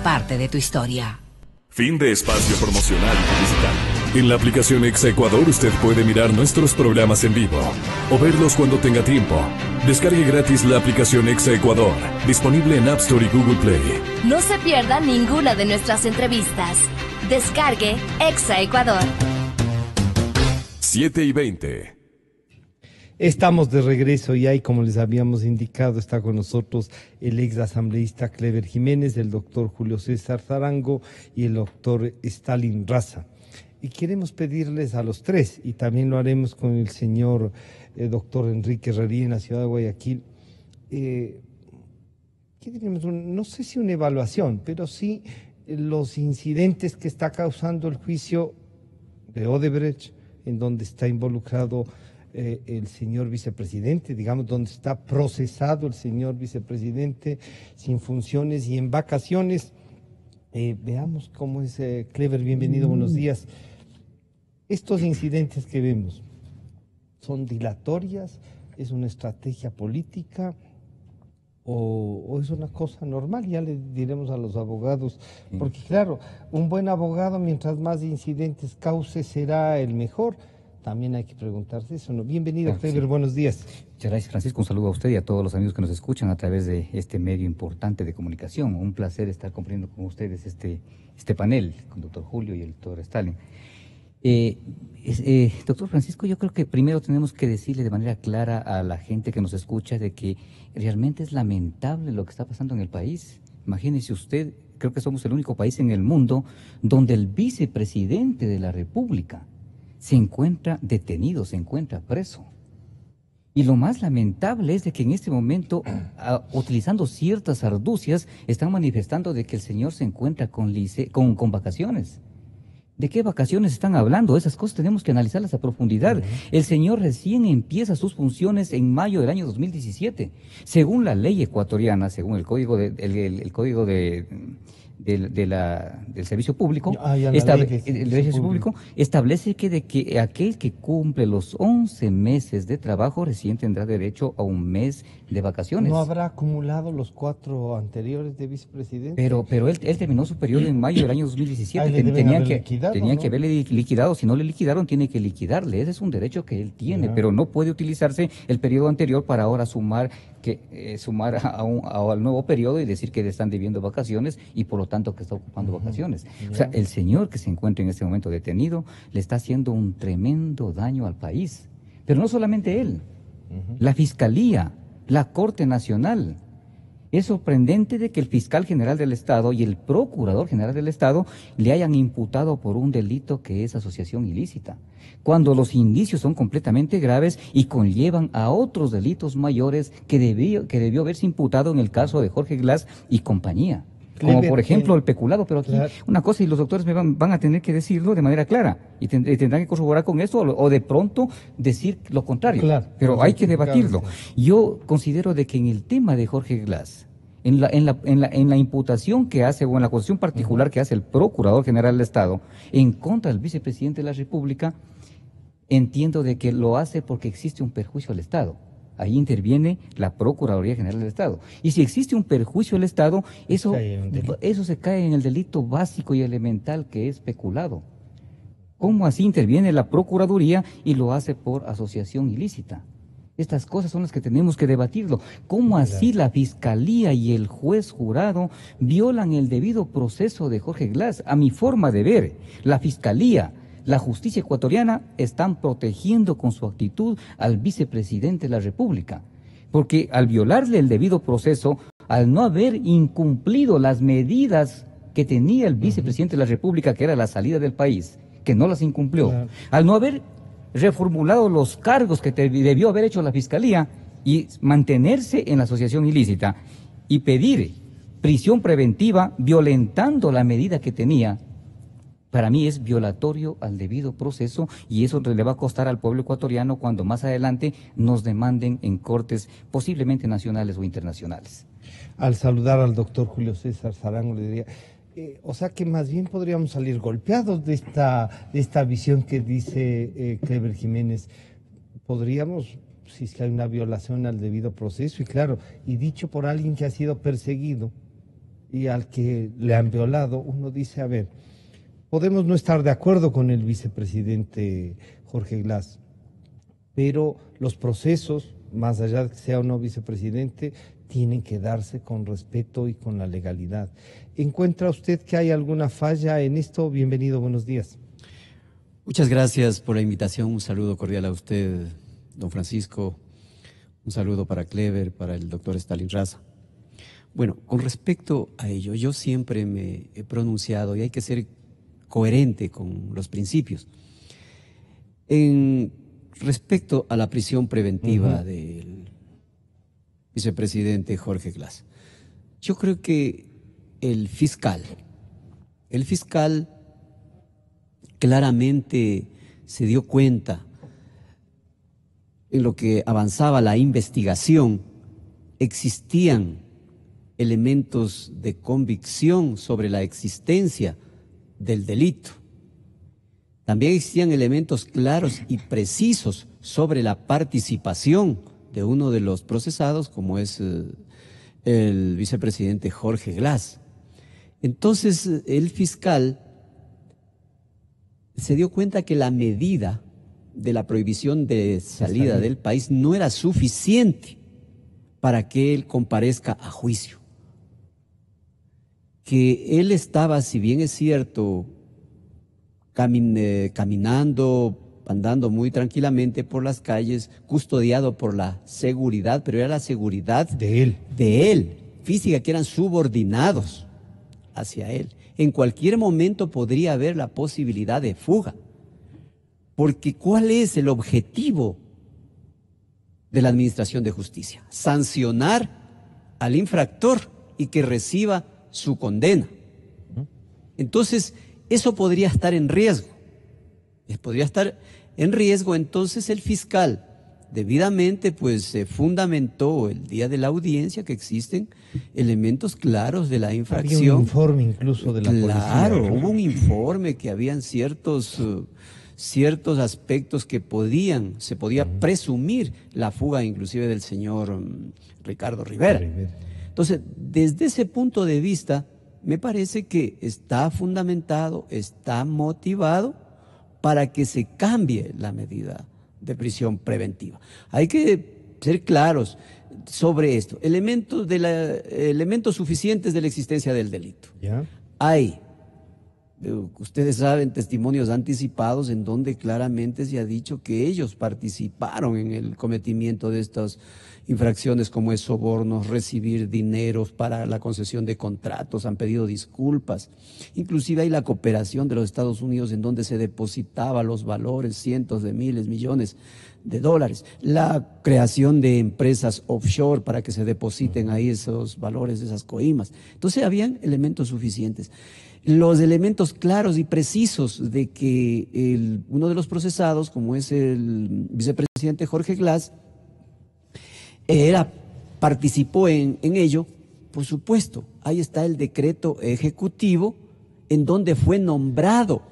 parte de tu historia. Fin de espacio promocional y publicitario. En la aplicación Exa Ecuador usted puede mirar nuestros programas en vivo o verlos cuando tenga tiempo. Descargue gratis la aplicación Exa Ecuador, disponible en App Store y Google Play. No se pierda ninguna de nuestras entrevistas. Descargue Exa Ecuador. 7:20. Estamos de regreso y ahí, como les habíamos indicado, está con nosotros el ex asambleísta Clever Jiménez, el doctor Julio César Zarango y el doctor Stalin Raza. Y queremos pedirles a los tres, y también lo haremos con el señor doctor Enrique Herrerí en la ciudad de Guayaquil, ¿qué diríamos? No sé si una evaluación, pero sí los incidentes que está causando el juicio de Odebrecht, en donde está involucrado el señor vicepresidente, digamos, donde está procesado el señor vicepresidente sin funciones y en vacaciones. Veamos cómo es. Clever, bienvenido, buenos días. Estos incidentes que vemos, ¿son dilatorias? ¿Es una estrategia política? ¿O es una cosa normal? Ya le diremos a los abogados, porque claro, un buen abogado, mientras más incidentes cause, será el mejor. También hay que preguntarse eso, ¿no? Bienvenido, claro, Clever, sí. Buenos días. Muchas gracias, Francisco. Un saludo a usted y a todos los amigos que nos escuchan a través de este medio importante de comunicación. Un placer estar compartiendo con ustedes este panel, con el doctor Julio y el doctor Stalin. Doctor Francisco, yo creo que primero tenemos que decirle de manera clara a la gente que nos escucha de que realmente es lamentable lo que está pasando en el país. Imagínese usted, creo que somos el único país en el mundo donde el vicepresidente de la República se encuentra detenido, se encuentra preso. Y lo más lamentable es de que en este momento, utilizando ciertas argucias, están manifestando de que el señor se encuentra con vacaciones. ¿De qué vacaciones están hablando? Esas cosas tenemos que analizarlas a profundidad. El señor recién empieza sus funciones en mayo del año 2017. Según la ley ecuatoriana, según el código del servicio público, establece que aquel que cumple los 11 meses de trabajo recién tendrá derecho a un mes de vacaciones. ¿No habrá acumulado los 4 anteriores de vicepresidente? Pero él terminó su periodo en mayo del año 2017. Tenían que haberle liquidado. Si no le liquidaron, tiene que liquidarle. Ese es un derecho que él tiene, pero no puede utilizarse el periodo anterior para ahora sumar al nuevo periodo y decir que le están debiendo vacaciones y por lo tanto que está ocupando vacaciones. O sea, el señor que se encuentra en este momento detenido le está haciendo un tremendo daño al país. Pero no solamente él, la Fiscalía, la Corte Nacional. Es sorprendente de que el fiscal general del Estado y el procurador general del Estado le hayan imputado por un delito que es asociación ilícita, cuando los indicios son completamente graves y conllevan a otros delitos mayores que debió haberse imputado en el caso de Jorge Glass y compañía. Como por ejemplo el peculado, pero aquí una cosa, y los doctores me van a tener que decirlo de manera clara, y tendrán que corroborar con esto, o de pronto decir lo contrario, pero hay que debatirlo. Yo considero de que en el tema de Jorge Glass, en la imputación que hace, o en la acusación particular que hace el Procurador General del Estado en contra del Vicepresidente de la República, entiendo de que lo hace porque existe un perjuicio al Estado. Ahí interviene la Procuraduría General del Estado. Y si existe un perjuicio al Estado, eso se cae en el delito básico y elemental que es peculado. ¿Cómo así interviene la Procuraduría y lo hace por asociación ilícita? Estas cosas son las que tenemos que debatirlo. ¿Cómo así la Fiscalía y el juez jurado violan el debido proceso de Jorge Glass? A mi forma de ver, la Fiscalía, la justicia ecuatoriana están protegiendo con su actitud al vicepresidente de la República, porque al violarle el debido proceso, al no haber incumplido las medidas que tenía el vicepresidente de la República, que era la salida del país, que no las incumplió, al no haber reformulado los cargos que debió haber hecho la Fiscalía y mantenerse en la asociación ilícita y pedir prisión preventiva violentando la medida que tenía, para mí es violatorio al debido proceso, y eso le va a costar al pueblo ecuatoriano cuando más adelante nos demanden en cortes posiblemente nacionales o internacionales. Al saludar al doctor Julio César Zarango le diría, o sea que más bien podríamos salir golpeados de esta visión que dice Clever Jiménez. Podríamos, si es que hay una violación al debido proceso, y claro, y dicho por alguien que ha sido perseguido, y al que le han violado, uno dice, a ver, podemos no estar de acuerdo con el vicepresidente Jorge Glass, pero los procesos, más allá de que sea o no vicepresidente, tienen que darse con respeto y con la legalidad. ¿Encuentra usted que hay alguna falla en esto? Bienvenido, buenos días. Muchas gracias por la invitación. Un saludo cordial a usted, don Francisco. Un saludo para Clever, para el doctor Stalin Raza. Bueno, con respecto a ello, yo siempre me he pronunciado y hay que ser coherente con los principios. En respecto a la prisión preventiva del vicepresidente Jorge Glass, yo creo que el fiscal claramente se dio cuenta en lo que avanzaba la investigación, existían elementos de convicción sobre la existencia del delito. También existían elementos claros y precisos sobre la participación de uno de los procesados, como es el vicepresidente Jorge Glass. Entonces, el fiscal se dio cuenta que la medida de la prohibición de salida del país no era suficiente para que él comparezca a juicio. Que él estaba, si bien es cierto, caminando, andando muy tranquilamente por las calles, custodiado por la seguridad, pero era la seguridad de él, física, que eran subordinados hacia él. En cualquier momento podría haber la posibilidad de fuga. Porque ¿cuál es el objetivo de la Administración de Justicia? Sancionar al infractor y que reciba su condena. Entonces, eso podría estar en riesgo. Podría estar en riesgo, entonces el fiscal debidamente pues se fundamentó el día de la audiencia que existen elementos claros de la infracción. Había un informe incluso de la policía. Claro, hubo un informe que habían ciertos aspectos que se podía presumir la fuga inclusive del señor Ricardo Rivera. Entonces, desde ese punto de vista, me parece que está fundamentado, está motivado para que se cambie la medida de prisión preventiva. Hay que ser claros sobre esto. Elementos suficientes de la existencia del delito. ¿Ya? Hay, ustedes saben, testimonios anticipados en donde claramente se ha dicho que ellos participaron en el cometimiento de estas infracciones, como es sobornos, recibir dineros para la concesión de contratos, han pedido disculpas. Inclusive hay la cooperación de los Estados Unidos en donde se depositaba los valores, cientos de miles, millones de dólares. La creación de empresas offshore para que se depositen ahí esos valores, esas coimas. Entonces habían elementos suficientes. Los elementos claros y precisos de que uno de los procesados, como es el vicepresidente Jorge Glass, participó en ello, por supuesto, ahí está el decreto ejecutivo en donde fue nombrado.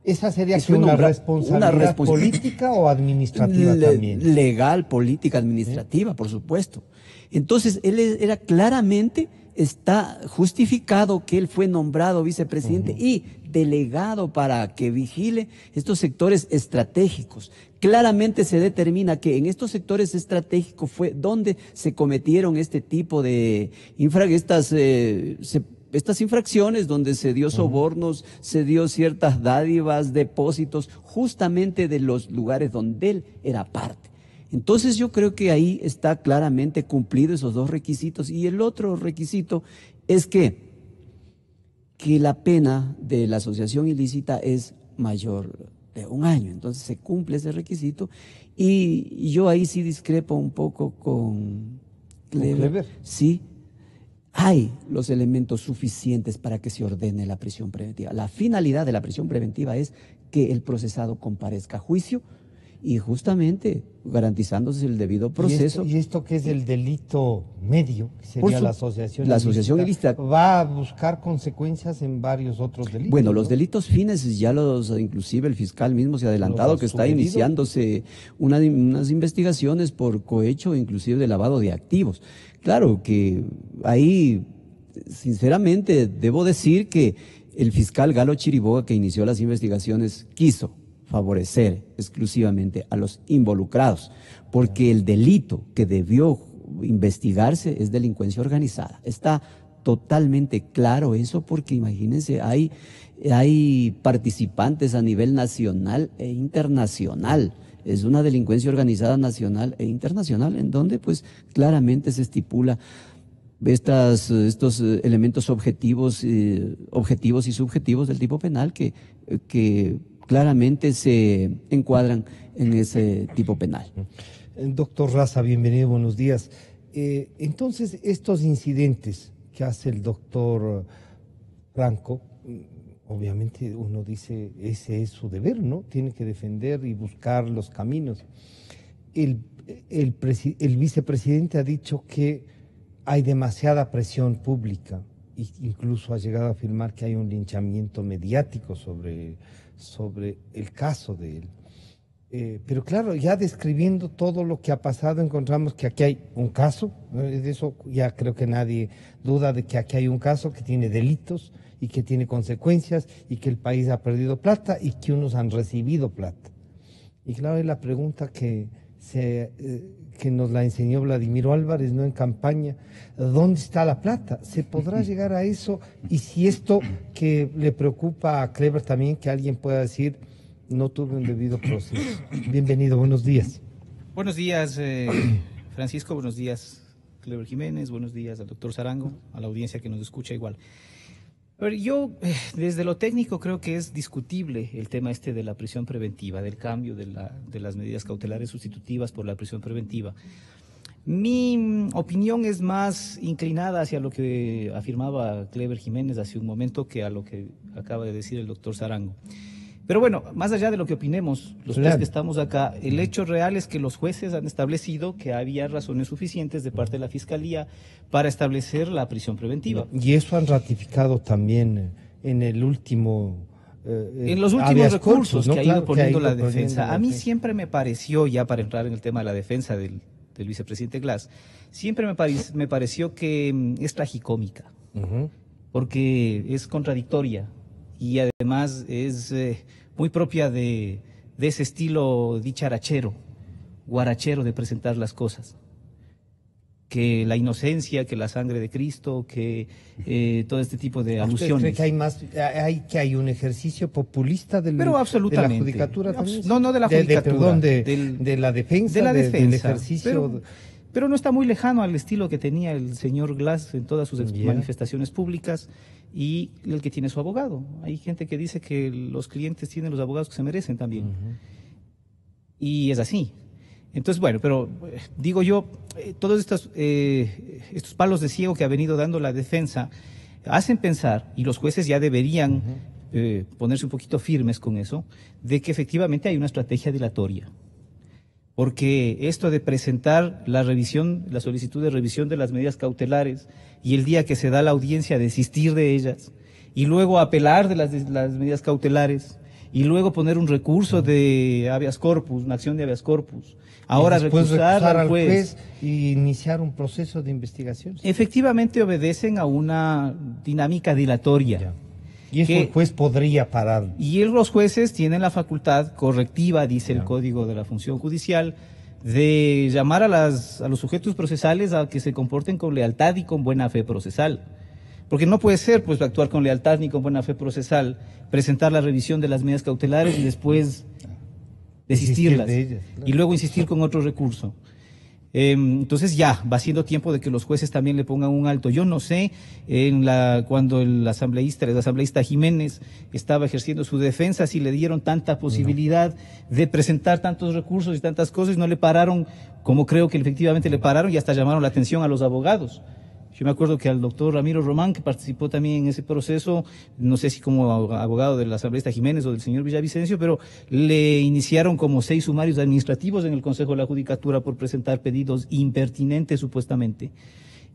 ¿Esa sería una responsabilidad política o administrativa también? Legal, política, administrativa, por supuesto. Entonces, él era claramente, está justificado que él fue nombrado vicepresidente y delegado para que vigile estos sectores estratégicos. Claramente se determina que en estos sectores estratégicos fue donde se cometieron este tipo de estas infracciones, donde se dio sobornos, se dio ciertas dádivas, depósitos, justamente de los lugares donde él era parte. Entonces yo creo que ahí está claramente cumplido esos dos requisitos. Y el otro requisito es que la pena de la asociación ilícita es mayor de 1 año. Entonces se cumple ese requisito y yo ahí sí discrepo un poco con Clever. Sí, hay los elementos suficientes para que se ordene la prisión preventiva. La finalidad de la prisión preventiva es que el procesado comparezca a juicio y justamente garantizándose el debido proceso. ¿Y esto qué es el delito medio? Que sería la asociación ilícita. ¿Va a buscar consecuencias en varios otros delitos? Bueno, los delitos fines ya inclusive el fiscal mismo se ha adelantado que está iniciándose unas investigaciones por cohecho, inclusive de lavado de activos. Claro que ahí sinceramente debo decir que el fiscal Galo Chiriboga, que inició las investigaciones, quiso favorecer exclusivamente a los involucrados, porque el delito que debió investigarse es delincuencia organizada. Está totalmente claro eso, porque imagínense, hay participantes a nivel nacional e internacional. Es una delincuencia organizada nacional e internacional, en donde pues claramente se estipula estos elementos objetivos y subjetivos del tipo penal que claramente se encuadran en ese tipo penal. Doctor Raza, bienvenido, buenos días. Entonces, estos incidentes que hace el doctor Franco, obviamente uno dice, ese es su deber, ¿no? Tiene que defender y buscar los caminos. El vicepresidente ha dicho que hay demasiada presión pública e incluso ha llegado a afirmar que hay un linchamiento mediático sobre el caso de él. Pero claro, ya describiendo todo lo que ha pasado, encontramos que aquí hay un caso, ¿no? De eso ya creo que nadie duda, de que aquí hay un caso que tiene delitos y que tiene consecuencias y que el país ha perdido plata y que unos han recibido plata. Y claro, es la pregunta que nos la enseñó Vladimiro Álvarez, ¿no? En campaña, ¿dónde está la plata? ¿Se podrá llegar a eso? Y si esto que le preocupa a Kleber también, que alguien pueda decir, no tuve un debido proceso. Bienvenido, buenos días. Buenos días, Francisco, buenos días, Kleber Jiménez, buenos días al doctor Sarango, a la audiencia que nos escucha igual. Pero yo, desde lo técnico, creo que es discutible el tema de la prisión preventiva, del cambio de las medidas cautelares sustitutivas por la prisión preventiva. Mi opinión es más inclinada hacia lo que afirmaba Kleber Jiménez hace un momento que a lo que acaba de decir el doctor Sarango. Pero bueno, más allá de lo que opinemos, los tres que estamos acá, el hecho real es que los jueces han establecido que había razones suficientes de parte de la Fiscalía para establecer la prisión preventiva. Y eso han ratificado también en el último... en los últimos recursos, ¿no? Que ha ido poniendo la defensa. A mí siempre me pareció, ya para entrar en el tema de la defensa del vicepresidente Glass, siempre me pareció que es tragicómica, porque es contradictoria y además es muy propia de ese estilo dicharachero, guarachero de presentar las cosas. Que la inocencia, que la sangre de Cristo, que todo este tipo de alusiones. ¿Cree que hay un ejercicio populista pero absolutamente. de la judicatura también? No de la judicatura. De la defensa. De la defensa. Del ejercicio. Pero no está muy lejano al estilo que tenía el señor Glass en todas sus manifestaciones públicas y el que tiene su abogado. Hay gente que dice que los clientes tienen los abogados que se merecen también. Y es así. Entonces, bueno, pero digo yo, todos estos palos de ciego que ha venido dando la defensa hacen pensar, y los jueces ya deberían ponerse un poquito firmes con eso, de que efectivamente hay una estrategia dilatoria. Porque esto de presentar la solicitud de revisión de las medidas cautelares y el día que se da la audiencia desistir de ellas y luego apelar de las medidas cautelares y luego poner un recurso de habeas corpus, una acción de habeas corpus, ahora recusar al juez y iniciar un proceso de investigación. Efectivamente obedecen a una dinámica dilatoria. Y eso el juez podría parar. Y los jueces tienen la facultad correctiva, dice el Código de la Función Judicial, de llamar a los sujetos procesales a que se comporten con lealtad y con buena fe procesal. Porque no puede ser pues actuar con lealtad ni con buena fe procesal, presentar la revisión de las medidas cautelares y después desistirlas de ellas, y luego insistir con otro recurso. Entonces ya va siendo tiempo de que los jueces también le pongan un alto. Yo no sé, cuando el asambleísta Jiménez estaba ejerciendo su defensa, si le dieron tanta posibilidad de presentar tantos recursos y tantas cosas, no le pararon, como creo que efectivamente le pararon, y hasta llamaron la atención a los abogados. Yo me acuerdo que al doctor Ramiro Román, que participó también en ese proceso, no sé si como abogado del asambleísta Jiménez o del señor Villavicencio, pero le iniciaron como 6 sumarios administrativos en el Consejo de la Judicatura por presentar pedidos impertinentes supuestamente.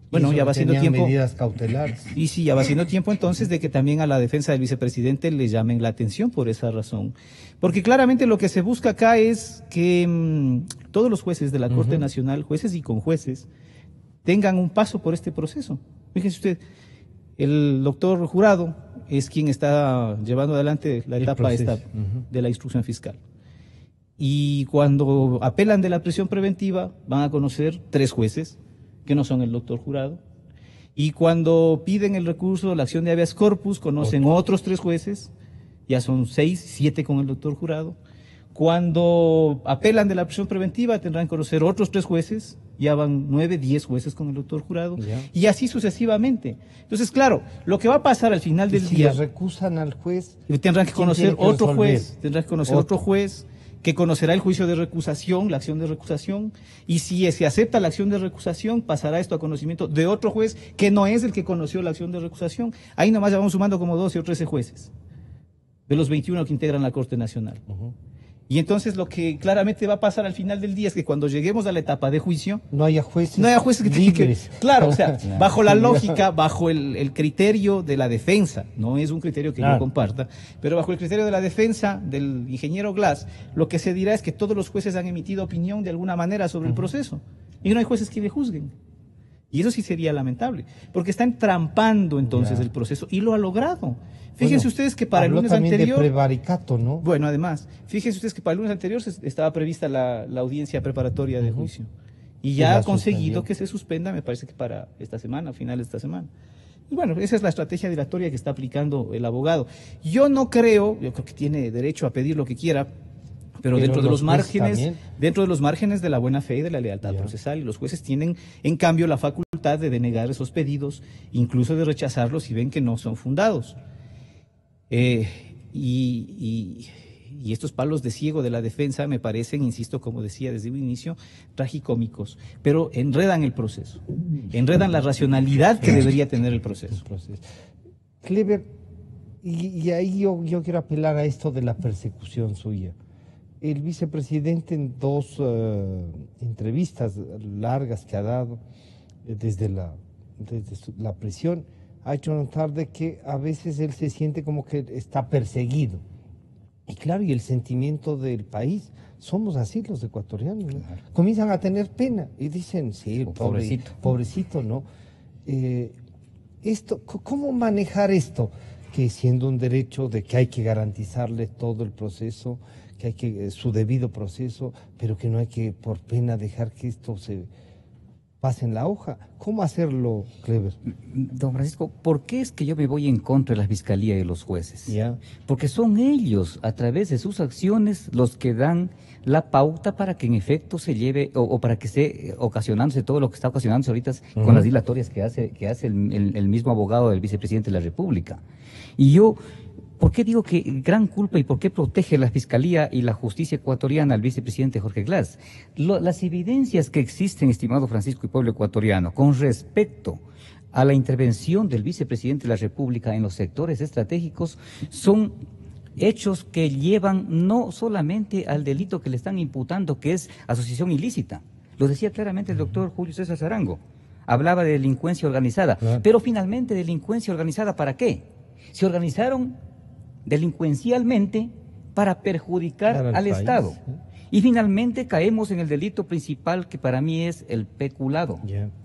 Bueno, ya va siendo tiempo. Medidas cautelares. Y sí, ya va siendo tiempo entonces de que también a la defensa del vicepresidente le llamen la atención por esa razón. Porque claramente lo que se busca acá es que todos los jueces de la Corte Nacional, jueces y conjueces, tengan un paso por este proceso. Fíjese usted, El doctor Jurado es quien está llevando adelante la etapa esta de la instrucción fiscal. Y cuando apelan de la prisión preventiva, van a conocer 3 jueces, que no son el doctor Jurado. Y cuando piden el recurso, la acción de habeas corpus, conocen otros 3 jueces, ya son 6, 7 con el doctor Jurado. Cuando apelan de la prisión preventiva, tendrán que conocer otros 3 jueces, ya van 9, 10 jueces con el doctor Jurado, y así sucesivamente. Entonces, claro, lo que va a pasar al final del día... Si recusan al juez... Tendrán que conocer otro juez, otro juez, que conocerá el juicio de recusación, la acción de recusación, y si se acepta la acción de recusación, pasará esto a conocimiento de otro juez que no es el que conoció la acción de recusación. Ahí nomás ya vamos sumando como 12 o 13 jueces, de los 21 que integran la Corte Nacional. Y entonces lo que claramente va a pasar al final del día es que cuando lleguemos a la etapa de juicio... No haya jueces que libres. Claro, o sea, bajo la lógica, bajo el criterio de la defensa, no es un criterio que yo comparta, pero bajo el criterio de la defensa del ingeniero Glass, lo que se dirá es que todos los jueces han emitido opinión de alguna manera sobre el proceso, y no hay jueces que le juzguen. Y eso sí sería lamentable, porque está entrampando entonces el proceso, y lo ha logrado. Fíjense ustedes que para el lunes anterior... de prevaricato, ¿no? Bueno, además, fíjense ustedes que para el lunes anterior estaba prevista la audiencia preparatoria de juicio. Y ya ha conseguido que se suspenda, me parece que para esta semana, finales de esta semana. Y bueno, esa es la estrategia dilatoria que está aplicando el abogado. Yo creo que tiene derecho a pedir lo que quiera, pero dentro de los márgenes de la buena fe y de la lealtad procesal, y los jueces tienen en cambio la facultad de denegar esos pedidos, incluso de rechazarlos si ven que no son fundados. Y estos palos de ciego de la defensa me parecen, insisto, como decía desde un inicio, tragicómicos, pero enredan el proceso, enredan la racionalidad que debería tener el proceso. Clever, y ahí yo quiero apelar a esto de la persecución suya. El vicepresidente en 2 entrevistas largas que ha dado desde la prisión, ha hecho notar de que a veces él se siente como que está perseguido. Y claro, y el sentimiento del país, somos así los ecuatorianos, ¿no? Comienzan a tener pena y dicen, sí, pobrecito, ¿no? ¿Cómo manejar esto? Que siendo un derecho de que hay que garantizarle todo el proceso, que hay que su debido proceso, pero que no hay que por pena dejar que esto se pase en la hoja. ¿Cómo hacerlo, Clever? Don Francisco, ¿por qué es que yo me voy en contra de la Fiscalía y los jueces? Porque son ellos, a través de sus acciones, los que dan la pauta para que en efecto se lleve, o para que esté ocasionándose todo lo que está ocasionándose ahorita con las dilatorias que hace el mismo abogado del vicepresidente de la República. Y yo... ¿Por qué digo que gran culpa y por qué protege la Fiscalía y la justicia ecuatoriana al vicepresidente Jorge Glass? Las evidencias que existen, estimado Francisco y pueblo ecuatoriano, con respecto a la intervención del vicepresidente de la República en los sectores estratégicos son hechos que llevan no solamente al delito que le están imputando, que es asociación ilícita. Lo decía claramente el doctor Julio César Sarango. Hablaba de delincuencia organizada. Pero finalmente, ¿delincuencia organizada para qué? Se organizaron delincuencialmente para perjudicar al Estado. Y finalmente caemos en el delito principal, que para mí es el peculado,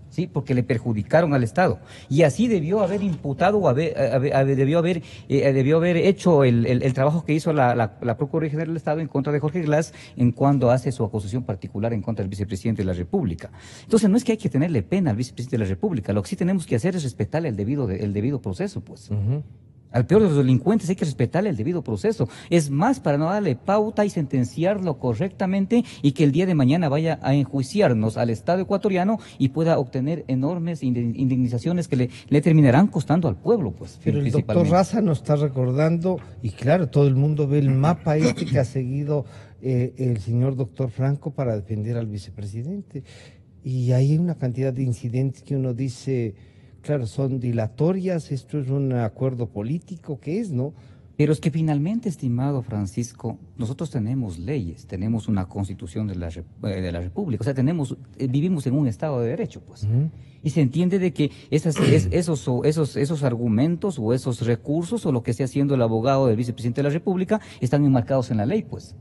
¿sí? Porque le perjudicaron al Estado. Y así debió haber imputado, o debió haber hecho el trabajo que hizo la Procuraduría General del Estado en contra de Jorge Glass en cuando hace su acusación particular en contra del vicepresidente de la República. Entonces no es que hay que tenerle pena al vicepresidente de la República, lo que sí tenemos que hacer es respetarle el debido proceso, pues. Al peor de los delincuentes hay que respetarle el debido proceso. Es más, para no darle pauta y sentenciarlo correctamente y que el día de mañana vaya a enjuiciarnos al Estado ecuatoriano y pueda obtener enormes indemnizaciones que le terminarán costando al pueblo, pues. Pero el doctor Raza nos está recordando, y claro, todo el mundo ve el mapa que ha seguido el señor doctor Franco para defender al vicepresidente. Y hay una cantidad de incidentes que uno dice... Claro, son dilatorias, esto es un acuerdo político, ¿qué es, no? Pero es que finalmente, estimado Francisco, nosotros tenemos leyes, tenemos una constitución de la República, o sea, vivimos en un Estado de Derecho, pues. Y se entiende de que esos argumentos o esos recursos o lo que esté haciendo el abogado del vicepresidente de la República están enmarcados en la ley, pues.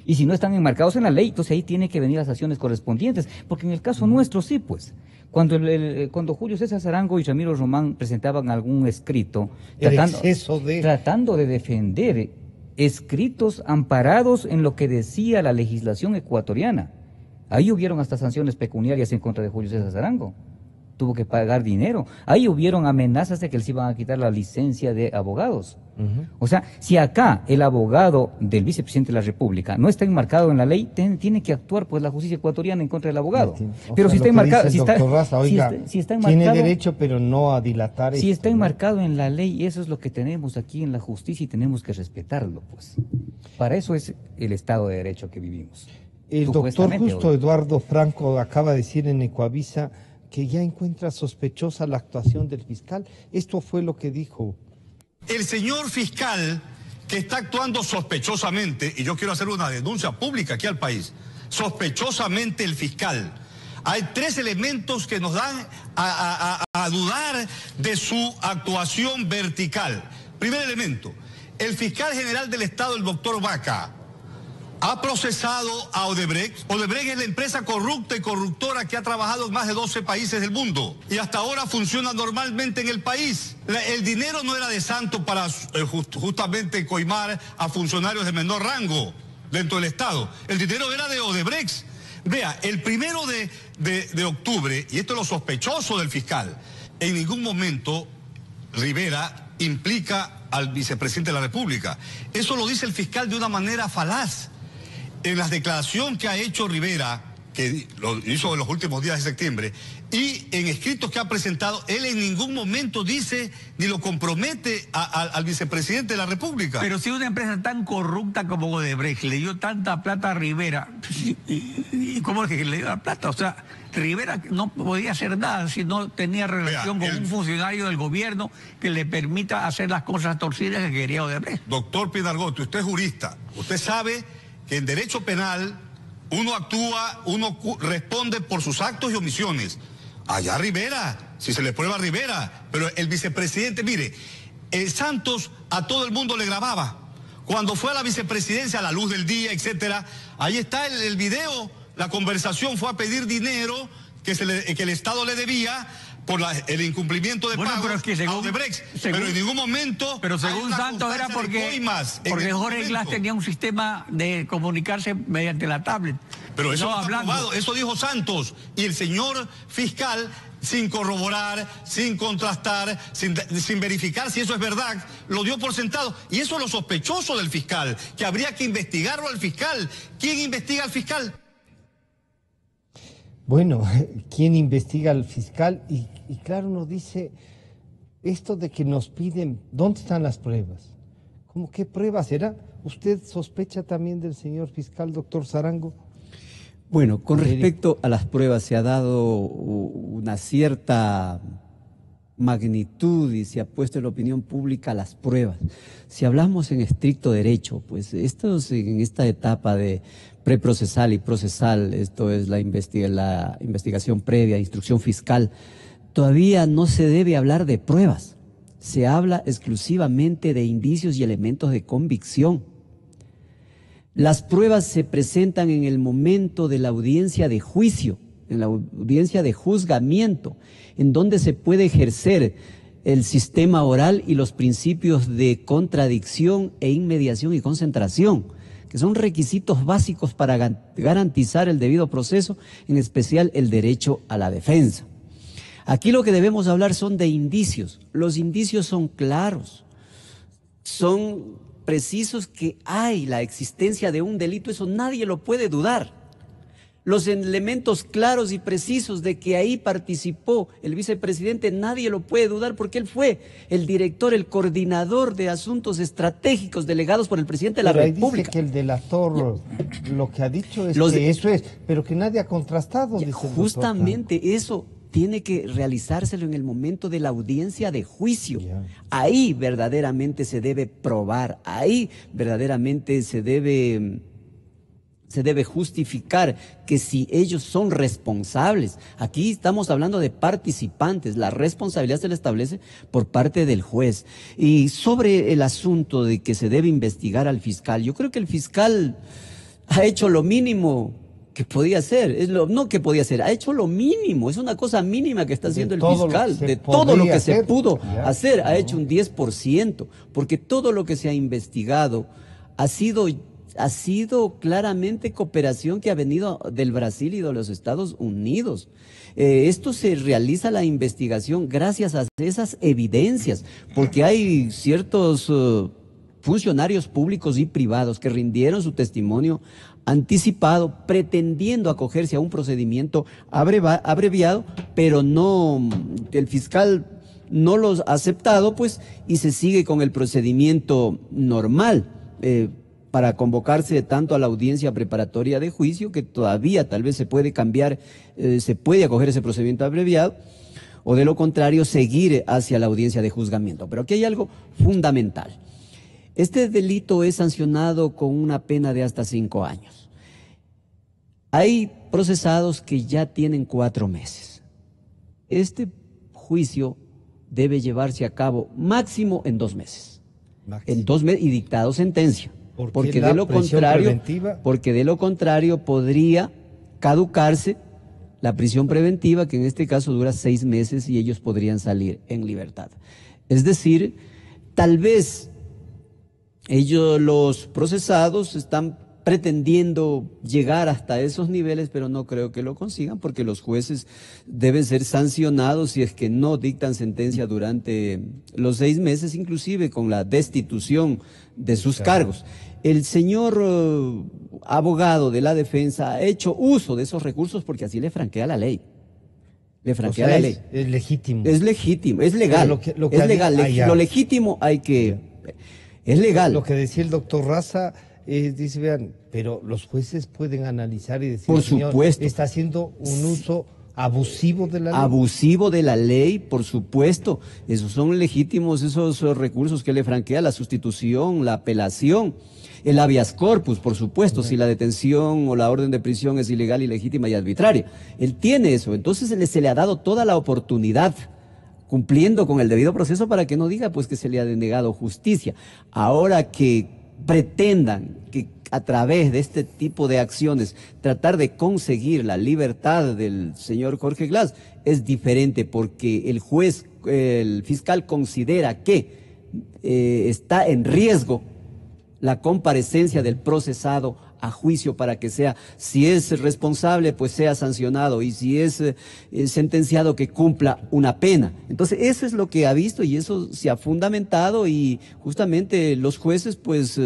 Y si no están enmarcados en la ley, entonces ahí tienen que venir las acciones correspondientes, porque en el caso nuestro sí, pues. Cuando Julio César Sarango y Ramiro Román presentaban algún escrito tratando de defender escritos amparados en lo que decía la legislación ecuatoriana, ahí hubieron hasta sanciones pecuniarias en contra de Julio César Sarango. Tuvo que pagar dinero. Ahí hubieron amenazas de que les iban a quitar la licencia de abogados. O sea, si acá el abogado del vicepresidente de la República no está enmarcado en la ley, tiene que actuar pues la justicia ecuatoriana en contra del abogado. Pero si está enmarcado, si está enmarcado, tiene derecho pero no a dilatar. Si está enmarcado en la ley, eso es lo que tenemos aquí en la justicia y tenemos que respetarlo, pues. Para eso es el Estado de Derecho que vivimos. El doctor justo Eduardo Franco acaba de decir en Ecuavisa que ya encuentra sospechosa la actuación del fiscal. Esto fue lo que dijo. El señor fiscal que está actuando sospechosamente, y yo quiero hacer una denuncia pública aquí al país, sospechosamente el fiscal. Hay 3 elementos que nos dan a dudar de su actuación vertical. Primer elemento, el fiscal general del Estado, el doctor Vaca, ha procesado a Odebrecht. Odebrecht es la empresa corrupta y corruptora que ha trabajado en más de 12 países del mundo y hasta ahora funciona normalmente en el país. El dinero no era de Santos para justamente coimar a funcionarios de menor rango dentro del Estado. El dinero era de Odebrecht. Vea, el 1 de octubre, y esto es lo sospechoso del fiscal, en ningún momento Rivera implica al vicepresidente de la República. Eso lo dice el fiscal de una manera falaz. En la declaración que ha hecho Rivera, que lo hizo en los últimos días de septiembre, y en escritos que ha presentado, él en ningún momento dice ni lo compromete al vicepresidente de la República. Pero si una empresa tan corrupta como Odebrecht le dio tanta plata a Rivera, ¿y cómo es que le dio la plata? O sea, Rivera no podía hacer nada si no tenía relación con un funcionario del gobierno que le permita hacer las cosas torcidas que quería Odebrecht. Doctor Pinargote, usted es jurista, usted sabe que en derecho penal uno actúa, uno responde por sus actos y omisiones. Allá Rivera, si se le prueba a Rivera, pero el vicepresidente, mire, el Santos a todo el mundo le grababa. Cuando fue a la vicepresidencia, a la luz del día, etcétera, ahí está el video, la conversación, fue a pedir dinero que el Estado le debía por el incumplimiento de pagos pero es que según, a Odebrecht, pero en ningún momento... Pero según Santos era porque Jorge Glass tenía un sistema de comunicarse mediante la tablet. Pero eso no está probado, eso dijo Santos, y el señor fiscal, sin corroborar, sin contrastar, sin verificar si eso es verdad, lo dio por sentado. Y eso es lo sospechoso del fiscal, que habría que investigarlo al fiscal. ¿Quién investiga al fiscal? Bueno, ¿quién investiga al fiscal? Y claro, nos dice esto de que nos piden, ¿dónde están las pruebas? ¿Cómo qué pruebas será? ¿Usted sospecha también del señor fiscal, doctor Sarango? Bueno, con respecto a las pruebas se ha dado una cierta magnitud y se ha puesto en la opinión pública las pruebas. Si hablamos en estricto derecho, pues en esta etapa de preprocesal y procesal, esto es la investigación previa, instrucción fiscal, todavía no se debe hablar de pruebas, se habla exclusivamente de indicios y elementos de convicción. Las pruebas se presentan en el momento de la audiencia de juicio, en la audiencia de juzgamiento, en donde se puede ejercer el sistema oral y los principios de contradicción e inmediación y concentración, que son requisitos básicos para garantizar el debido proceso, en especial el derecho a la defensa. Aquí lo que debemos hablar son de indicios. Los indicios son claros, son precisos, que hay la existencia de un delito, eso nadie lo puede dudar. Los elementos claros y precisos de que ahí participó el vicepresidente, nadie lo puede dudar porque él fue el director, el coordinador de asuntos estratégicos delegados por el presidente de la República. Dice que el delator lo que ha dicho es que eso es, pero que nadie ha contrastado. Ya, justamente eso tiene que realizárselo en el momento de la audiencia de juicio. Ahí verdaderamente se debe probar, ahí verdaderamente se debe justificar que si ellos son responsables. Aquí estamos hablando de participantes, la responsabilidad se le establece por parte del juez. Y sobre el asunto de que se debe investigar al fiscal, yo creo que el fiscal ha hecho lo mínimo que podía hacer, no que podía hacer, ha hecho lo mínimo, es una cosa mínima que está haciendo el fiscal, de todo lo que se pudo hacer, ha hecho un 10%, porque todo lo que se ha investigado ha sido claramente cooperación que ha venido del Brasil y de los Estados Unidos. Esto se realiza la investigación gracias a esas evidencias, porque hay ciertos funcionarios públicos y privados que rindieron su testimonio anticipado, pretendiendo acogerse a un procedimiento abreviado, pero no, el fiscal no los ha aceptado, pues, y se sigue con el procedimiento normal, para convocarse tanto a la audiencia preparatoria de juicio, que todavía tal vez se puede cambiar, se puede acoger ese procedimiento abreviado, o de lo contrario, seguir hacia la audiencia de juzgamiento. Pero aquí hay algo fundamental. Este delito es sancionado con una pena de hasta 5 años. Hay procesados que ya tienen 4 meses. Este juicio debe llevarse a cabo máximo en 2 meses. En 2 meses y dictado sentencia. Porque de lo contrario podría caducarse la prisión preventiva, que en este caso dura 6 meses y ellos podrían salir en libertad. Es decir, tal vez los procesados están pretendiendo llegar hasta esos niveles, pero no creo que lo consigan, porque los jueces deben ser sancionados si es que no dictan sentencia durante los 6 meses, inclusive con la destitución de sus cargos. El señor abogado de la defensa ha hecho uso de esos recursos porque así le franquea la ley. Le franquea la ley. Es legítimo. Es legítimo, es legal. Es legal. Lo legítimo hay que... Es legal. Lo que decía el doctor Raza, dice, vean, pero los jueces pueden analizar y decir, por supuesto, está haciendo un uso abusivo de la ley. Abusivo de la ley, por supuesto. Esos son legítimos, esos recursos que le franquea la sustitución, la apelación, el habeas corpus, por supuesto, si la detención o la orden de prisión es ilegal, ilegítima y arbitraria. Él tiene eso, entonces se le ha dado toda la oportunidad, cumpliendo con el debido proceso, para que no diga pues que se le ha denegado justicia. Ahora que pretendan que a través de este tipo de acciones tratar de conseguir la libertad del señor Jorge Glass es diferente, porque el fiscal considera que está en riesgo la comparecencia del procesado a juicio para que sea, si es responsable, pues sea sancionado, y si es sentenciado, que cumpla una pena. Entonces eso es lo que ha visto y eso se ha fundamentado, y justamente los jueces pues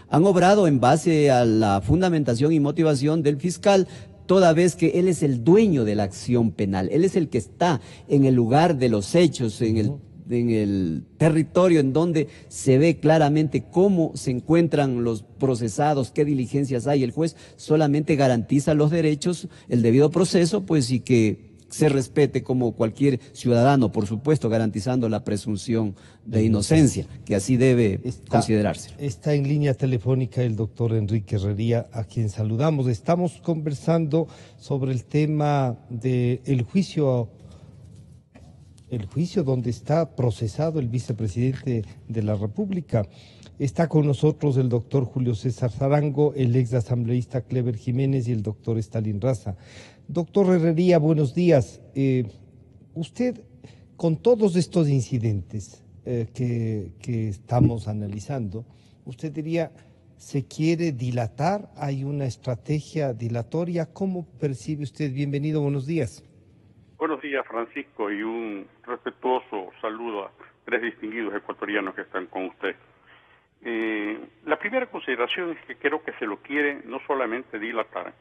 han obrado en base a la fundamentación y motivación del fiscal, toda vez que él es el dueño de la acción penal, él es el que está en el lugar de los hechos, en el territorio en donde se ve claramente cómo se encuentran los procesados, qué diligencias hay. El juez solamente garantiza los derechos, el debido proceso, pues, y que se respete como cualquier ciudadano, por supuesto, garantizando la presunción de inocencia, que así debe considerarse. Está en línea telefónica el doctor Enrique Herrería, a quien saludamos. Estamos conversando sobre el tema del juicio donde está procesado el vicepresidente de la República. Está con nosotros el doctor Julio César Sarango, el ex asambleísta Clever Jiménez y el doctor Stalin Raza. Doctor Herrería, buenos días. Usted, con todos estos incidentes que estamos analizando, usted diría, ¿se quiere dilatar? ¿Hay una estrategia dilatoria? ¿Cómo percibe usted? Bienvenido, buenos días. Buenos días, Francisco, y un respetuoso saludo a 3 distinguidos ecuatorianos que están con usted. La primera consideración es que creo que se lo quiere no solamente dilatar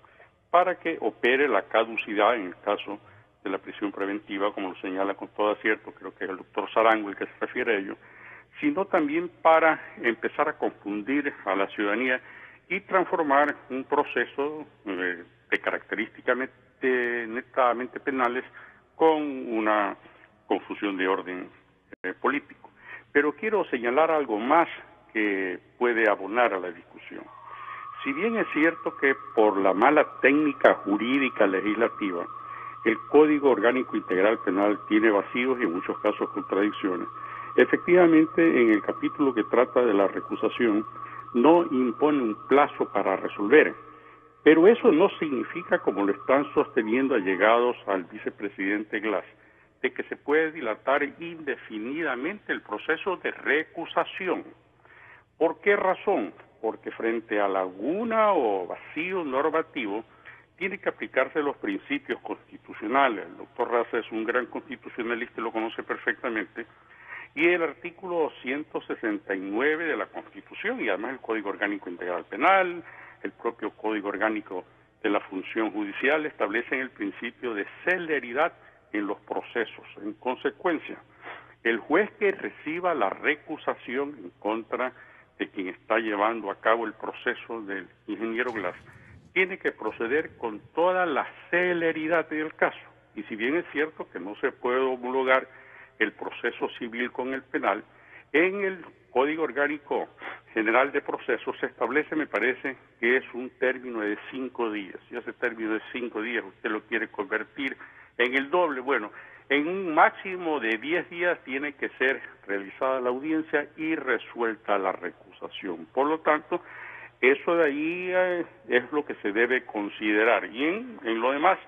para que opere la caducidad en el caso de la prisión preventiva, como lo señala con todo acierto, creo que es el doctor Sarango el que se refiere a ello, sino también para empezar a confundir a la ciudadanía y transformar un proceso de características netamente penales con una confusión de orden político. Pero quiero señalar algo más que puede abonar a la discusión. Si bien es cierto que por la mala técnica jurídica legislativa, el Código Orgánico Integral Penal tiene vacíos y en muchos casos contradicciones, efectivamente en el capítulo que trata de la recusación no impone un plazo para resolver. Pero eso no significa, como lo están sosteniendo allegados al vicepresidente Glass, de que se puede dilatar indefinidamente el proceso de recusación. ¿Por qué razón? Porque frente a laguna o vacío normativo, tiene que aplicarse los principios constitucionales. El doctor Raza es un gran constitucionalista y lo conoce perfectamente. Y el artículo 269 de la Constitución, y además el Código Orgánico Integral Penal, el propio Código Orgánico de la Función Judicial, establecen el principio de celeridad en los procesos. En consecuencia, el juez que reciba la recusación en contra de quien está llevando a cabo el proceso del ingeniero Glass tiene que proceder con toda la celeridad del caso. Y si bien es cierto que no se puede homologar el proceso civil con el penal, en el Código Orgánico General de Procesos se establece, me parece, que es un término de 5 días. Y ese término de 5 días usted lo quiere convertir en el doble. Bueno, en un máximo de 10 días tiene que ser realizada la audiencia y resuelta la recusación. Por lo tanto, eso de ahí es lo que se debe considerar. Y en lo demás,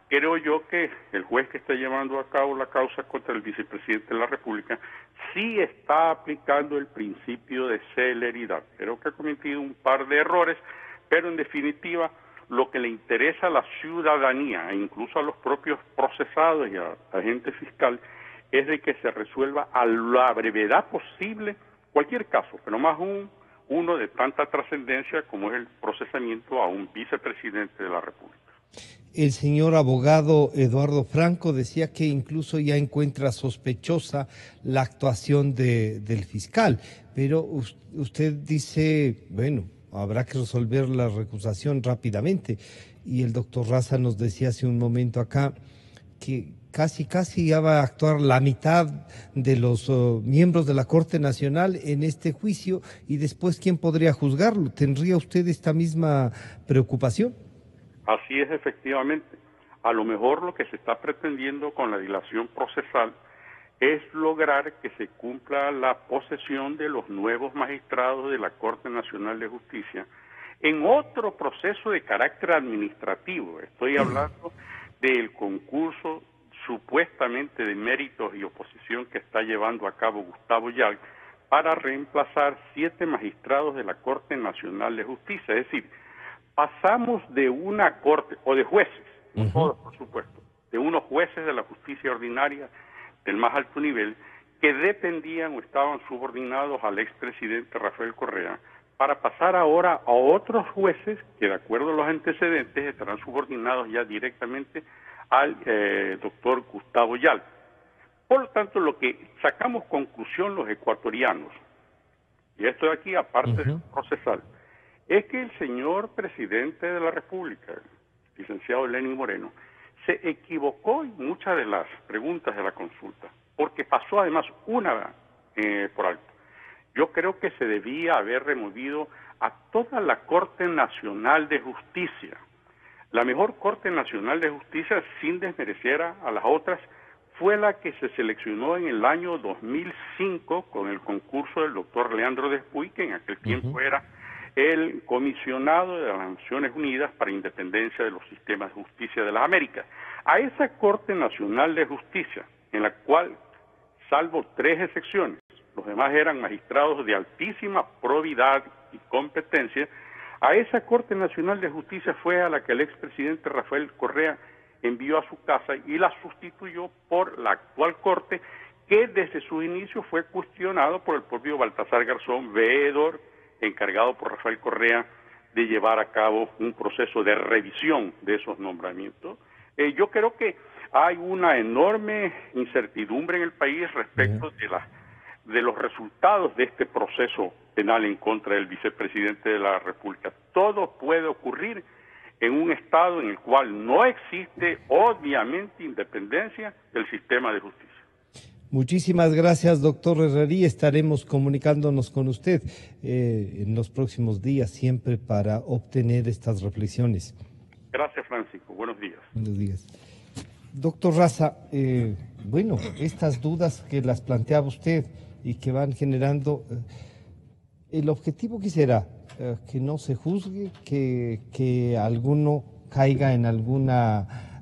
creo yo que el juez que está llevando a cabo la causa contra el vicepresidente de la República sí está aplicando el principio de celeridad. Creo que ha cometido un par de errores, pero en definitiva lo que le interesa a la ciudadanía e incluso a los propios procesados y a la agente fiscal es de que se resuelva a la brevedad posible cualquier caso, pero más uno de tanta trascendencia como es el procesamiento a un vicepresidente de la República. El señor abogado Eduardo Franco decía que incluso ya encuentra sospechosa la actuación del fiscal, pero usted dice, bueno, habrá que resolver la recusación rápidamente. Y el doctor Raza nos decía hace un momento acá que casi ya va a actuar la mitad de los miembros de la Corte Nacional en este juicio, y después, ¿quién podría juzgarlo? ¿Tendría usted esta misma preocupación? Así es, efectivamente. A lo mejor lo que se está pretendiendo con la dilación procesal es lograr que se cumpla la posesión de los nuevos magistrados de la Corte Nacional de Justicia en otro proceso de carácter administrativo. Estoy hablando del concurso supuestamente de méritos y oposición que está llevando a cabo Gustavo Yal para reemplazar 7 magistrados de la Corte Nacional de Justicia. Es decir, pasamos de una corte, o de jueces, no todos por supuesto, de unos jueces de la justicia ordinaria del más alto nivel que dependían o estaban subordinados al expresidente Rafael Correa, para pasar ahora a otros jueces que, de acuerdo a los antecedentes, estarán subordinados ya directamente al doctor Gustavo Yal. Por lo tanto, lo que sacamos conclusión los ecuatorianos, y esto de aquí aparte del procesal, es que el señor presidente de la República, el licenciado Lenín Moreno, se equivocó en muchas de las preguntas de la consulta, porque pasó además una por alto. Yo creo que se debía haber removido a toda la Corte Nacional de Justicia. La mejor Corte Nacional de Justicia, sin desmerecer a las otras, fue la que se seleccionó en el año 2005 con el concurso del doctor Leandro Despuy, que en aquel tiempo era el comisionado de las Naciones Unidas para Independencia de los Sistemas de Justicia de las Américas. A esa Corte Nacional de Justicia, en la cual, salvo 3 excepciones, los demás eran magistrados de altísima probidad y competencia, a esa Corte Nacional de Justicia fue a la que el expresidente Rafael Correa envió a su casa y la sustituyó por la actual Corte, que desde su inicio fue cuestionado por el propio Baltasar Garzón, veedor, encargado por Rafael Correa de llevar a cabo un proceso de revisión de esos nombramientos. Yo creo que hay una enorme incertidumbre en el país respecto de los resultados de este proceso penal en contra del vicepresidente de la República. Todo puede ocurrir en un estado en el cual no existe, obviamente, independencia del sistema de justicia. Muchísimas gracias, doctor Herrerí. Estaremos comunicándonos con usted en los próximos días, siempre para obtener estas reflexiones. Gracias, Francisco. Buenos días. Buenos días. Doctor Raza, bueno, estas dudas que las planteaba usted y que van generando, ¿El objetivo qué será? Que no se juzgue, que alguno caiga en alguna,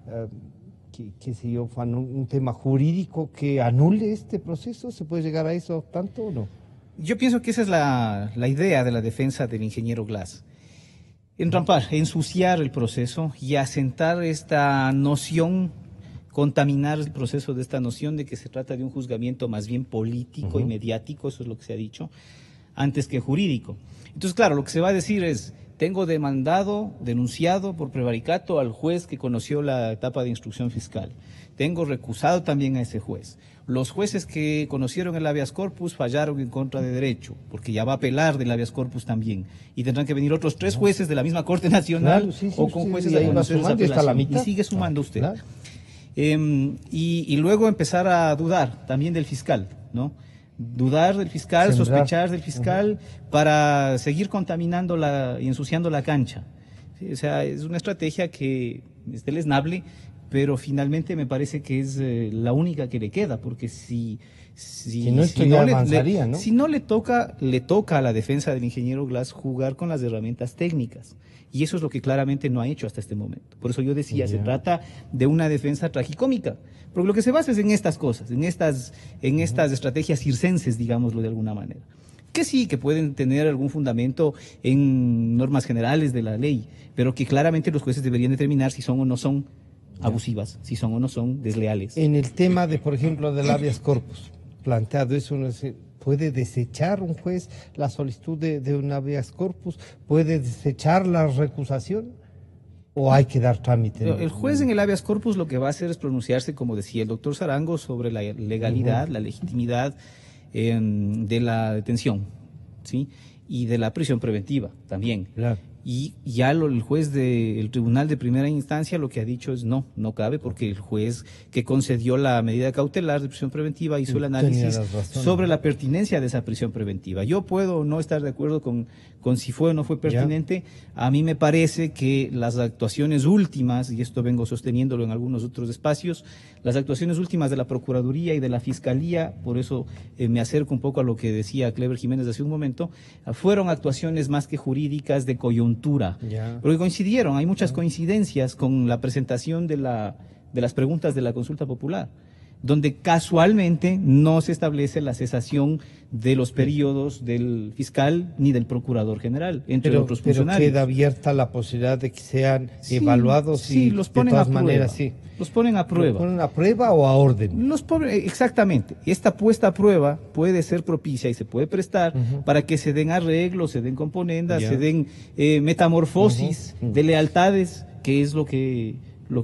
qué sé yo, un tema jurídico que anule este proceso. ¿Se puede llegar a eso tanto o no? Yo pienso que esa es la idea de la defensa del ingeniero Glass. Entrampar, ensuciar el proceso y asentar esta noción, contaminar el proceso de esta noción de que se trata de un juzgamiento más bien político y mediático, eso es lo que se ha dicho, antes que jurídico. Entonces, claro, lo que se va a decir es, tengo denunciado por prevaricato al juez que conoció la etapa de instrucción fiscal. Tengo recusado también a ese juez. Los jueces que conocieron el habeas corpus fallaron en contra de derecho, porque ya va a apelar del habeas corpus también. Y tendrán que venir otros 3 jueces de la misma Corte Nacional o con jueces a conocer esa apelación. Y sigue sumando usted. Claro. Y luego empezar a dudar también del fiscal, ¿no? Dudar del fiscal, sospechar del fiscal para seguir contaminando y ensuciando la cancha. ¿Sí? O sea, es una estrategia que es deleznable, pero finalmente me parece que es la única que le queda, porque si no le toca a la defensa del ingeniero Glass jugar con las herramientas técnicas. Y eso es lo que claramente no ha hecho hasta este momento. Por eso yo decía, se trata de una defensa tragicómica. Porque lo que se basa es en estas cosas, en estas estrategias circenses, digámoslo de alguna manera. Que sí, que pueden tener algún fundamento en normas generales de la ley, pero que claramente los jueces deberían determinar si son o no son abusivas, si son o no son desleales. En el tema de, por ejemplo, del habeas corpus, planteado eso, ¿puede desechar un juez la solicitud de un habeas corpus? ¿Puede desechar la recusación? ¿O hay que dar trámite? El juez en el habeas corpus lo que va a hacer es pronunciarse, como decía el doctor Sarango, sobre la legalidad, la legitimidad de la detención, ¿sí? Y de la prisión preventiva también. Claro. Y ya el juez del tribunal de primera instancia lo que ha dicho es no cabe, porque el juez que concedió la medida cautelar de prisión preventiva hizo el análisis sobre la pertinencia de esa prisión preventiva. Yo puedo no estar de acuerdo con si fue o no fue pertinente. A mí me parece que las actuaciones últimas, y esto vengo sosteniéndolo en algunos otros espacios, las actuaciones últimas de la Procuraduría y de la Fiscalía, por eso me acerco un poco a lo que decía Clever Jiménez hace un momento, fueron actuaciones más que jurídicas de coyuntura. Porque coincidieron, hay muchas coincidencias con la presentación de las preguntas de la consulta popular, donde casualmente no se establece la cesación de los periodos del fiscal ni del procurador general, entre otros funcionarios. Pero queda abierta la posibilidad de que sean evaluados y los ponen de todas maneras, los ponen a prueba. ¿Los ponen a prueba o a orden? Exactamente. Esta puesta a prueba puede ser propicia y se puede prestar para que se den arreglos, se den componendas, se den metamorfosis de lealtades, que es lo que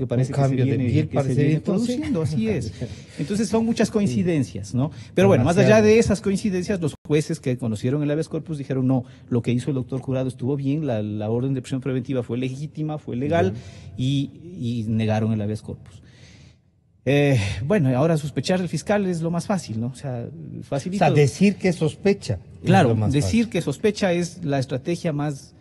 parece que se viene produciendo, así es. Entonces son muchas coincidencias, ¿no? Pero bueno, más allá de esas coincidencias, los jueces que conocieron el habeas corpus dijeron no, lo que hizo el doctor Jurado estuvo bien, la orden de prisión preventiva fue legítima, fue legal y negaron el habeas corpus. Bueno, ahora sospechar del fiscal es lo más fácil, ¿no? O sea, facilito. O sea, decir que sospecha. Claro, decir que sospecha es la estrategia más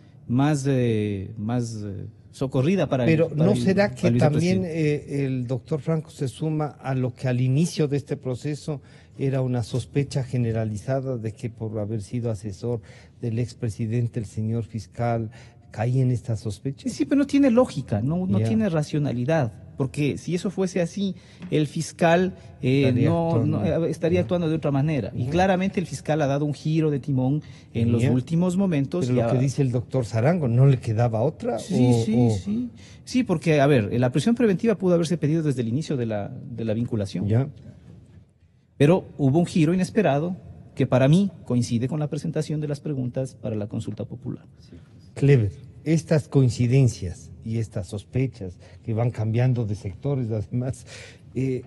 socorrida para Pero ¿no será que también el doctor Franco se suma a lo que al inicio de este proceso era una sospecha generalizada de que por haber sido asesor del expresidente, el señor fiscal, caía en esta sospecha? Sí, pero no tiene lógica, no tiene racionalidad, porque si eso fuese así, el fiscal estaría actuando de otra manera. Y claramente el fiscal ha dado un giro de timón en los últimos momentos. Pero lo que dice el doctor Sarango, ¿no le quedaba otra? Sí, porque, a ver, la prisión preventiva pudo haberse pedido desde el inicio de la vinculación. Pero hubo un giro inesperado que para mí coincide con la presentación de las preguntas para la consulta popular. Clever, estas coincidencias y estas sospechas que van cambiando de sectores, además,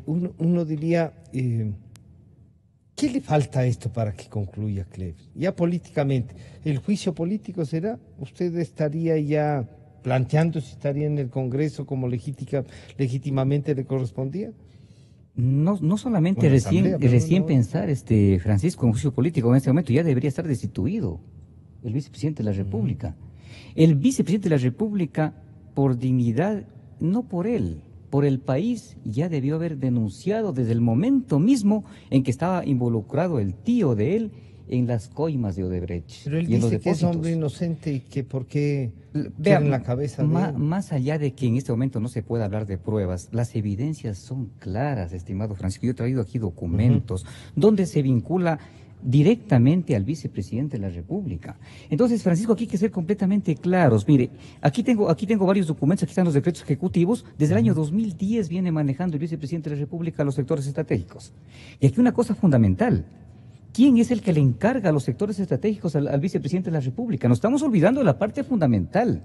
uno diría, ¿qué le falta a esto para que concluya, Clever? Ya políticamente, ¿el juicio político será? ¿Usted estaría ya planteando si estaría en el Congreso como legítimamente le correspondía? No solamente recién pensar, Francisco, en juicio político en este momento ya debería estar destituido el vicepresidente de la República. El vicepresidente de la República, por dignidad, no por él, por el país, ya debió haber denunciado desde el momento mismo en que estaba involucrado el tío de él en las coimas de Odebrecht. Pero él y en los dice que es depósitos. hombre inocente y que por qué Vean, en la cabeza de él. más allá de que en este momento no se pueda hablar de pruebas, las evidencias son claras, estimado Francisco. Yo he traído aquí documentos donde se vincula directamente al vicepresidente de la República. Entonces, Francisco, aquí hay que ser completamente claros. Mire, aquí tengo varios documentos, aquí están los decretos ejecutivos. Desde el año 2010 viene manejando el vicepresidente de la República los sectores estratégicos. Y aquí una cosa fundamental. ¿Quién es el que le encarga a los sectores estratégicos al vicepresidente de la República? Nos estamos olvidando de la parte fundamental.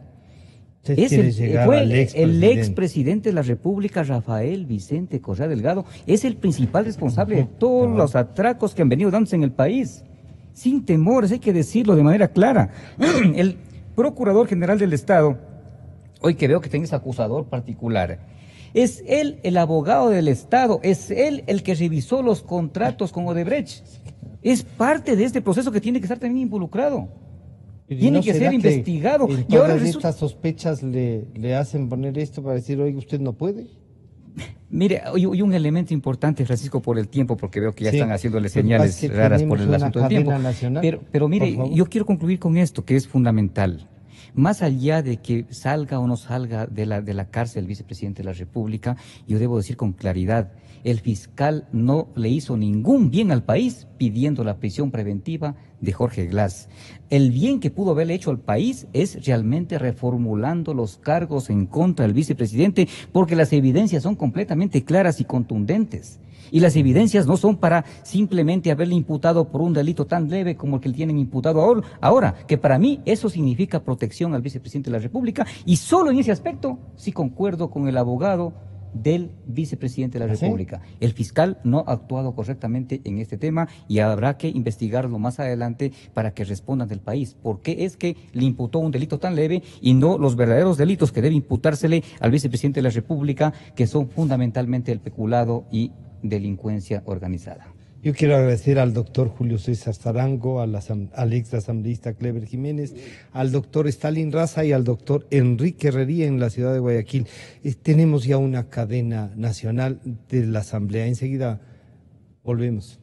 Fue el expresidente de la República, Rafael Vicente Correa Delgado, es el principal responsable de todos los atracos que han venido dándose en el país. Sin temores, hay que decirlo de manera clara. El Procurador General del Estado, hoy que veo que tenés acusador particular, es él el abogado del Estado, es él el que revisó los contratos con Odebrecht. Es parte de este proceso que tiene que estar también involucrado. Tiene que ser investigado. Y ahora estas sospechas le hacen poner esto para decir, oiga, usted no puede. Mire, y un elemento importante, Francisco, por el tiempo, porque veo que ya están haciéndole señales raras por el asunto del tiempo. Pero mire, yo quiero concluir con esto, que es fundamental. Más allá de que salga o no salga de la cárcel el vicepresidente de la República, yo debo decir con claridad, el fiscal no le hizo ningún bien al país pidiendo la prisión preventiva de Jorge Glass. El bien que pudo haberle hecho al país es realmente reformulando los cargos en contra del vicepresidente, porque las evidencias son completamente claras y contundentes. Y las evidencias no son para simplemente haberle imputado por un delito tan leve como el que le tienen imputado ahora, que para mí eso significa protección al vicepresidente de la República, y solo en ese aspecto sí concuerdo con el abogado del vicepresidente de la República. El fiscal no ha actuado correctamente en este tema y habrá que investigarlo más adelante para que respondan del país. ¿Por qué es que le imputó un delito tan leve y no los verdaderos delitos que debe imputársele al vicepresidente de la República, que son fundamentalmente el peculado y delincuencia organizada? Yo quiero agradecer al doctor Julio César Sarango, al ex asambleísta Clever Jiménez, al doctor Stalin Raza y al doctor Enrique Herrería en la ciudad de Guayaquil. Tenemos ya una cadena nacional de la asamblea. Enseguida volvemos.